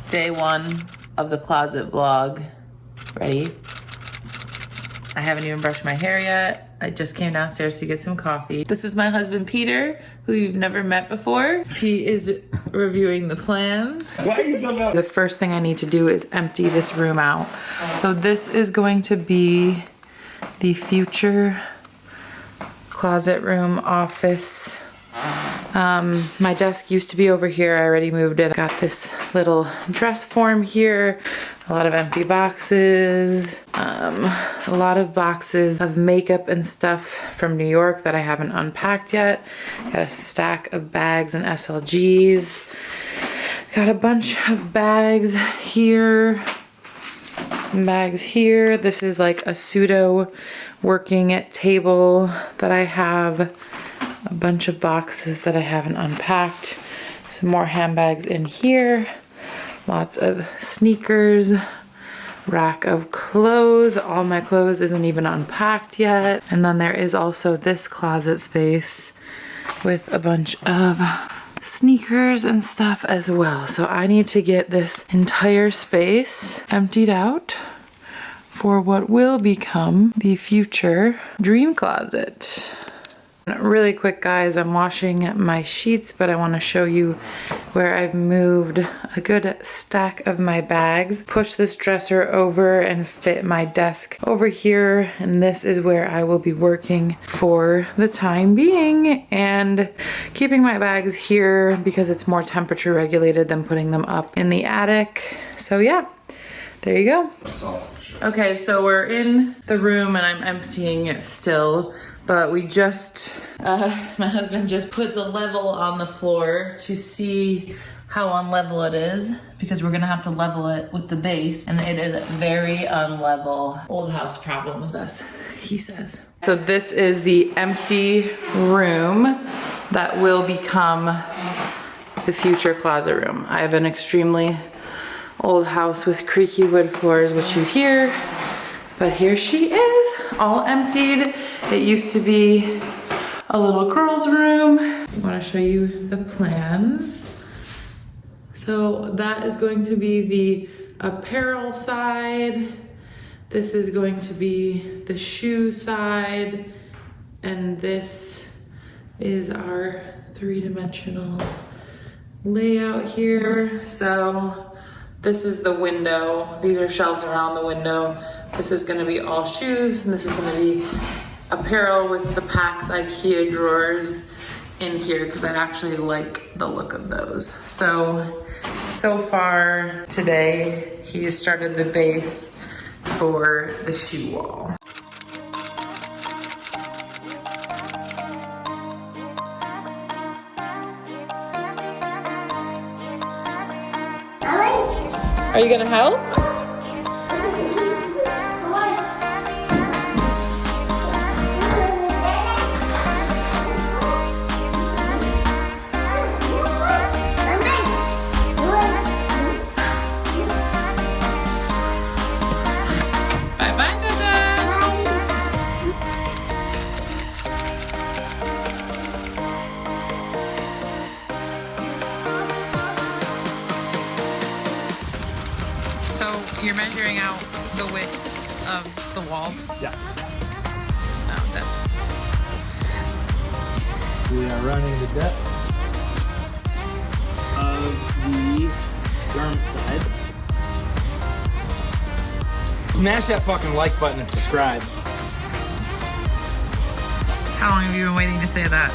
Day one of the closet vlog. Ready? I haven't even brushed my hair yet. I just came downstairs to get some coffee. This is my husband, Peter, who you've never met before. He is reviewing the plans. Why are you so mad? The first thing I need to do is empty this room out. So this is going to be the future closet room office. My desk used to be over here. I already moved it. Got this little dress form here. A lot of empty boxes. A lot of boxes of makeup and stuff from New York that I haven't unpacked yet. Got a stack of bags and SLGs. Got a bunch of bags here. Some bags here. This is like a pseudo working table that I have. A bunch of boxes that I haven't unpacked. Some more handbags in here. Lots of sneakers. Rack of clothes. All my clothes isn't even unpacked yet. And then there is also this closet space with a bunch of sneakers and stuff as well. So I need to get this entire space emptied out for what will become the future dream closet. Really quick, guys, I'm washing my sheets, but I want to show you where I've moved a good stack of my bags. Push this dresser over and fit my desk over here, and this is where I will be working for the time being, and keeping my bags here because it's more temperature regulated than putting them up in the attic. So yeah, there you go. That's awesome. Okay, so we're in the room and I'm emptying it still, but we just, my husband just put the level on the floor to see how unlevel it is, because we're gonna have to level it with the base, and it is very unlevel. Old house problems, as he says. So this is the empty room that will become the future closet room. I have an extremely old house with creaky wood floors, which you hear, but here she is, all emptied. It used to be a little girl's room. I want to show you the plans. So that is going to be the apparel side. This is going to be the shoe side, and this is our three-dimensional layout here. So this is the window. These are shelves around the window. This is gonna be all shoes, and this is gonna be apparel with the Pax IKEA drawers in here, because I actually like the look of those. So far today, he's started the base for the shoe wall. Are you gonna help? Bye-bye, Dada. So you're measuring out the width of the walls? Yeah. Oh, that's... We are running the depth of the garment side. Smash that fucking like button and subscribe. How long have you been waiting to say that?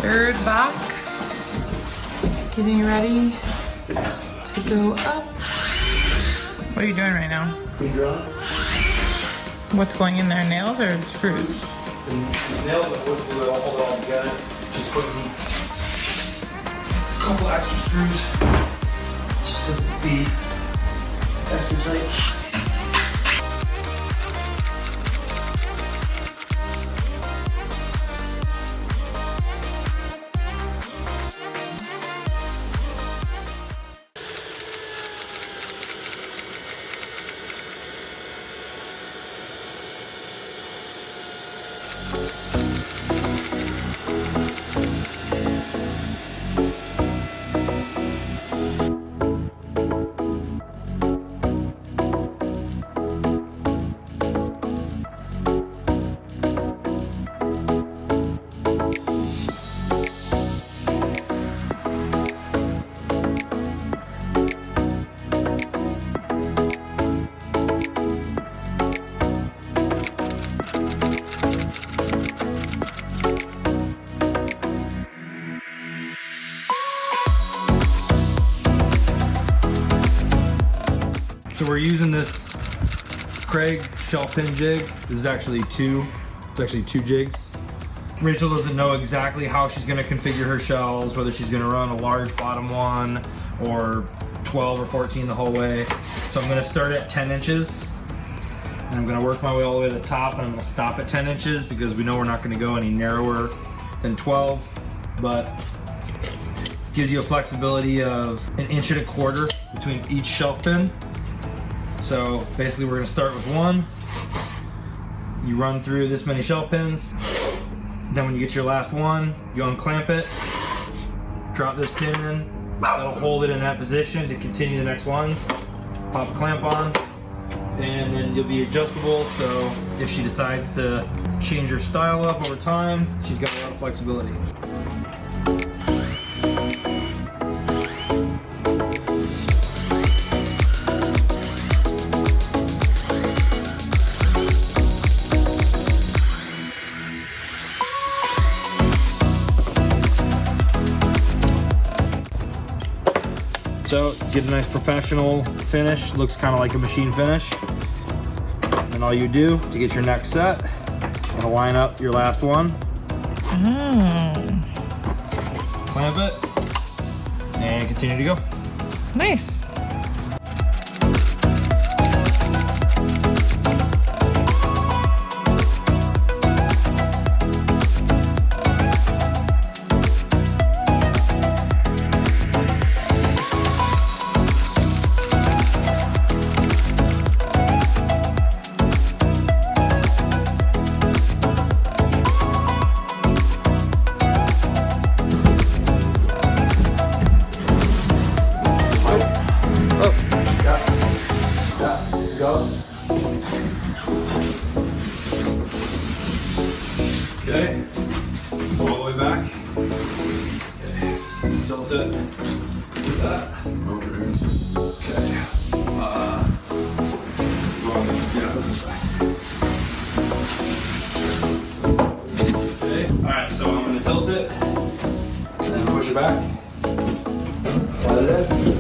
Third box, getting ready to go up. What are you doing right now? We draw. What's going in there, nails or screws? The nails that would do it, I'll hold it all together. Just put in a couple extra screws just to be extra tight. So we're using this 𝒞𝒃 shelf pin jig. This is actually two. It's actually two jigs. Rachel doesn't know exactly how she's going to configure her shelves, whether she's going to run a large bottom one or 12 or 14 the whole way. So I'm going to start at 10 inches. And I'm going to work my way all the way to the top, and I'm going to stop at 10 inches because we know we're not going to go any narrower than 12. But this gives you a flexibility of 1.25 inches between each shelf pin. So basically we're going to start with one. You run through this many shelf pins. Then when you get your last one, you unclamp it, drop this pin in. That'll hold it in that position to continue the next ones. Pop a clamp on, and then you'll be adjustable. So if she decides to change her style up over time, she's got a lot of flexibility. So get a nice professional finish, looks kind of like a machine finish. And all you do to get your next set, you're gonna line up your last one. Clamp it, and continue to go. Nice. Okay, all the way back. Okay, tilt it. Do that. Okay. Yeah, this way. Okay, alright, so I'm gonna tilt it and then push it back. Slide it in.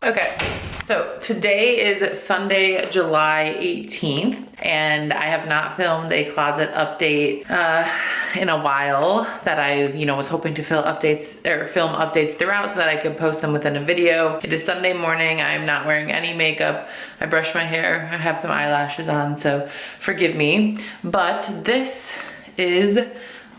Okay, so today is Sunday, July 18th, and I have not filmed a closet update in a while that I, was hoping to film updates throughout so that I could post them within a video. It is Sunday morning. I'm not wearing any makeup. I brushed my hair. I have some eyelashes on, so forgive me. But this is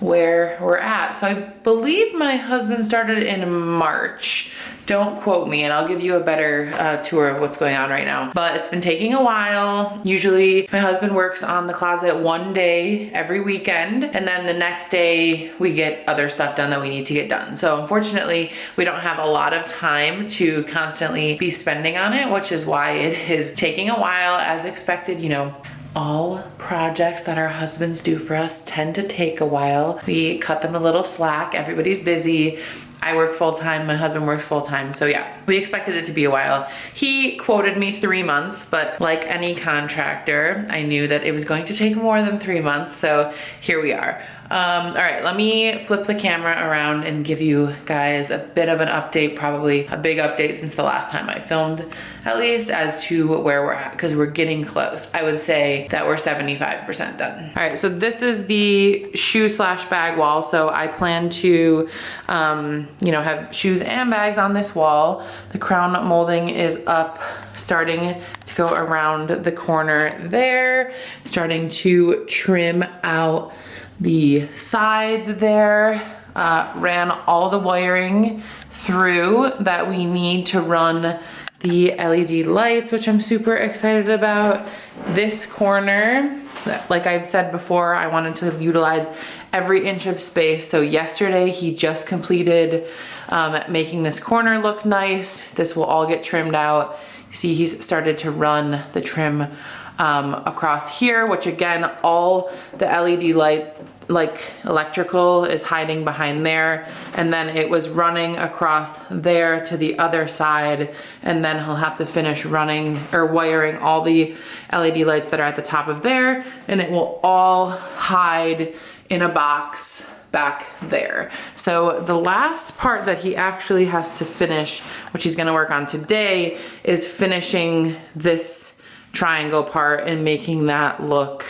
where we're at. So I believe my husband started in March. Don't quote me, and I'll give you a better tour of what's going on right now. But it's been taking a while. Usually my husband works on the closet one day every weekend, and then the next day we get other stuff done that we need to get done. So unfortunately, we don't have a lot of time to constantly be spending on it, which is why it is taking a while as expected. You know, all projects that our husbands do for us tend to take a while. We cut them a little slack. Everybody's busy. I work full-time, my husband works full-time, so yeah, we expected it to be a while. He quoted me 3 months, but like any contractor, I knew that it was going to take more than 3 months, so here we are. All right, let me flip the camera around and give you guys a bit of an update, probably a big update since the last time I filmed, at least as to where we're at, because we're getting close. I would say that we're 75% done. All right, so this is the shoe/bag wall. So I plan to, you know, have shoes and bags on this wall. The crown molding is up, starting to go around the corner there, starting to trim out the sides there. Ran all the wiring through that we need to run the LED lights, which I'm super excited about. This corner, like I've said before, I wanted to utilize every inch of space. So yesterday he just completed making this corner look nice. This will all get trimmed out. You see, he's started to run the trim across here, which again, all the LED light, like electrical, is hiding behind there, and then it was running across there to the other side, and then he'll have to finish running or wiring all the LED lights that are at the top of there, and it will all hide in a box back there. So the last part that he actually has to finish, which he's gonna work on today, is finishing this triangle part and making that look,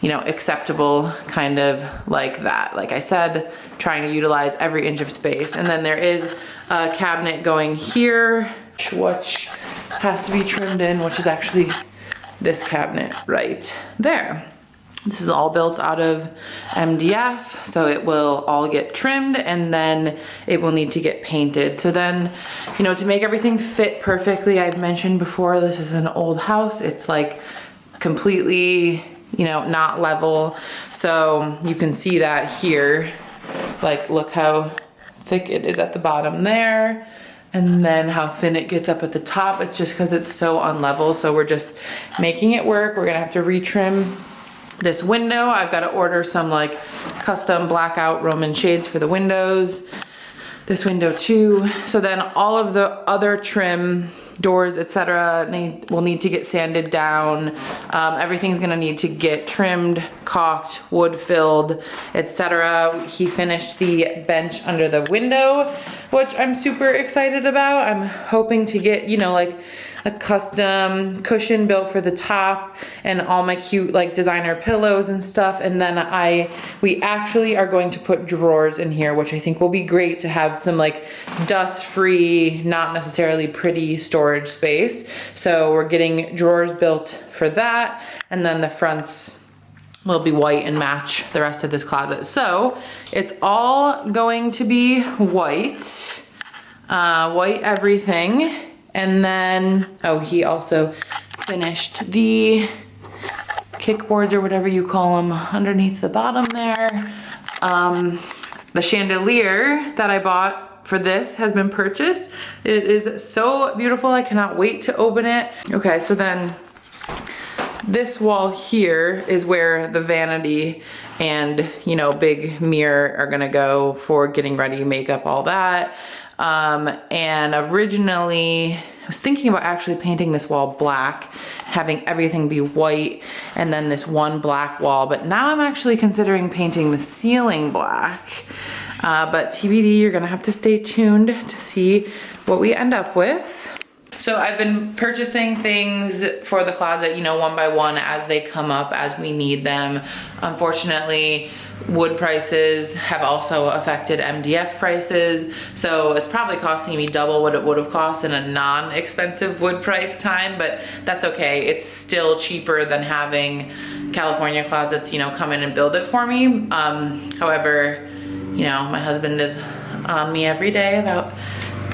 you know, acceptable, kind of like that. Like I said, trying to utilize every inch of space. And then there is a cabinet going here, which has to be trimmed in, which is actually this cabinet right there. This is all built out of MDF, so it will all get trimmed and then it will need to get painted. So then, you know, to make everything fit perfectly, I've mentioned before, this is an old house. It's like completely, you know, not level. So you can see that here, like look how thick it is at the bottom there. And then how thin it gets up at the top. It's just because it's so unlevel. So we're just making it work. We're gonna have to retrim this window. I've got to order some like custom blackout Roman shades for the windows. This window too. So then all of the other trim, doors, etc. will need to get sanded down. Everything's gonna need to get trimmed, caulked, wood filled, etc. He finished the bench under the window, which I'm super excited about. I'm hoping to get, you know, like a custom cushion built for the top and all my cute like designer pillows and stuff. And then we actually are going to put drawers in here, which I think will be great to have some like dust-free, not necessarily pretty storage space. So we're getting drawers built for that. And then the fronts will be white and match the rest of this closet. So it's all going to be white, white everything. And then, oh, he also finished the kickboards or whatever you call them underneath the bottom there. The chandelier that I bought for this has been purchased. It is so beautiful. I cannot wait to open it. Okay, so then this wall here is where the vanity and, you know, big mirror are gonna go for getting ready, makeup, all that. And originally I was thinking about actually painting this wall black, having everything be white, and then this one black wall, but now I'm actually considering painting the ceiling black. But TBD, you're gonna have to stay tuned to see what we end up with. So I've been purchasing things for the closet, you know, one by one as they come up, as we need them. Unfortunately, wood prices have also affected MDF prices, so it's probably costing me double what it would have cost in a non-expensive wood price time, but that's okay. It's still cheaper than having California closets, you know, come in and build it for me. However, you know, my husband is on me every day about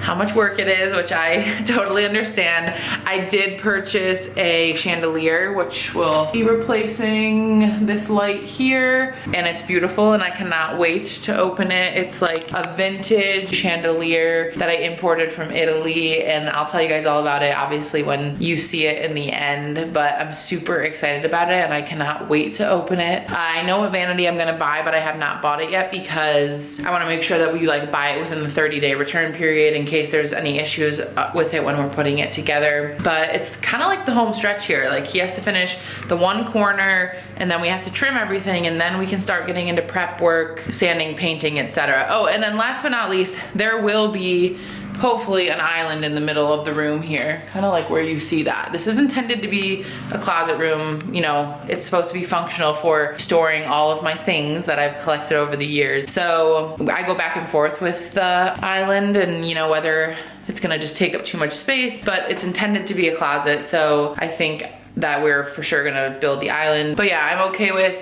how much work it is, which I totally understand. I did purchase a chandelier, which will be replacing this light here, and it's beautiful and I cannot wait to open it. It's like a vintage chandelier that I imported from Italy, and I'll tell you guys all about it obviously when you see it in the end, but I'm super excited about it and I cannot wait to open it. I know what vanity I'm gonna buy, but I have not bought it yet because I wanna make sure that we like buy it within the 30-day return period in case there's any issues with it when we're putting it together. But it's kind of like the home stretch here. Like he has to finish the one corner and then we have to trim everything and then we can start getting into prep work, sanding, painting, etc. Oh, and then last but not least, there will be hopefully an island in the middle of the room here, kind of like where you see that. This is intended to be a closet room. You know, it's supposed to be functional for storing all of my things that I've collected over the years. So I go back and forth with the island and, you know, whether it's gonna just take up too much space, but it's intended to be a closet. So I think that we're for sure gonna build the island. But yeah, I'm okay with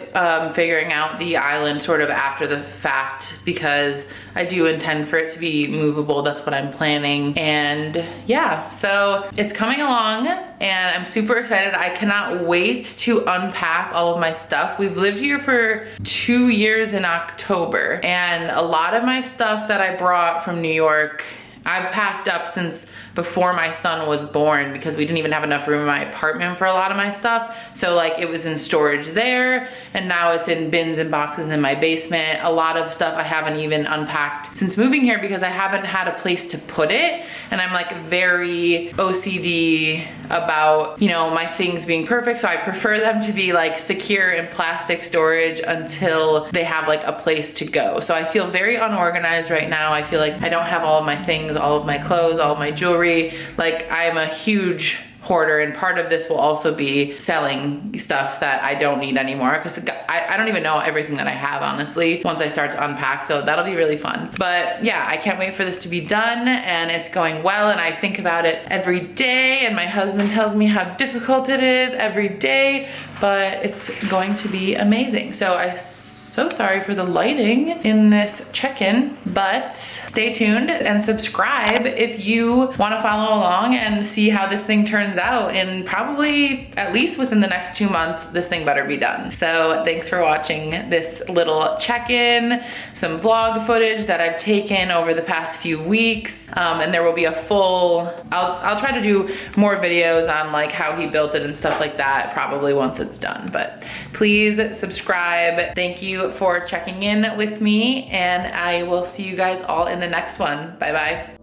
figuring out the island sort of after the fact because I do intend for it to be movable. That's what I'm planning. And yeah, so it's coming along and I'm super excited. I cannot wait to unpack all of my stuff. We've lived here for 2 years in October, and a lot of my stuff that I brought from New York I've packed up since before my son was born because we didn't even have enough room in my apartment for a lot of my stuff. So like it was in storage there and now it's in bins and boxes in my basement. A lot of stuff I haven't even unpacked since moving here because I haven't had a place to put it. And I'm like very OCD about, you know, my things being perfect. So I prefer them to be like secure in plastic storage until they have like a place to go. So I feel very unorganized right now. I feel like I don't have all of my things, all of my clothes, all of my jewelry. Like I'm a huge hoarder, and part of this will also be selling stuff that I don't need anymore because I don't even know everything that I have, honestly, once I start to unpack. So that'll be really fun. But yeah, I can't wait for this to be done, and it's going well, and I think about it every day, and my husband tells me how difficult it is every day, but it's going to be amazing. So I'm so sorry for the lighting in this check-in, but stay tuned and subscribe if you want to follow along and see how this thing turns out. And probably at least within the next 2 months, this thing better be done. So thanks for watching this little check-in, some vlog footage that I've taken over the past few weeks. And there will be a full, I'll try to do more videos on like how he built it and stuff like that probably once it's done. But please subscribe. Thank you for checking in with me, and I will see you guys all in the next one. Bye bye.